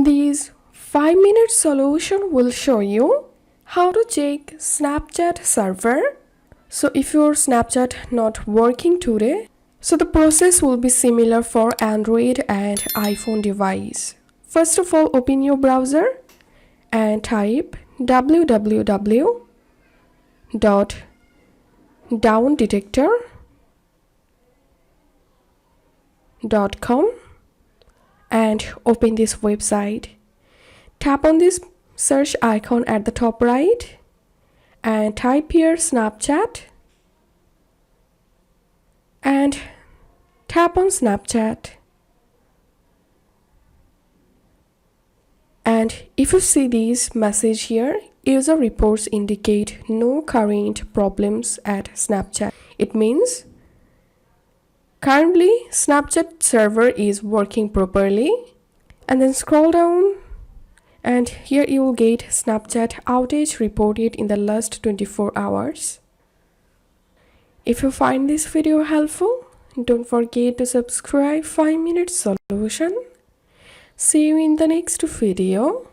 This 5-minute solution will show you how to check Snapchat server. So if your Snapchat not working today, so the process will be similar for Android and iPhone device. First of all, open your browser and type www.downdetector.com and open this website. Tap on this search icon at the top right and type here Snapchat and tap on Snapchat. And if you see this message here, user reports indicate no current problems at Snapchat. It means currently Snapchat server is working properly. And then scroll down and here you will get Snapchat outage reported in the last 24 hours. If you find this video helpful, don't forget to subscribe 5-minute solution. See you in the next video.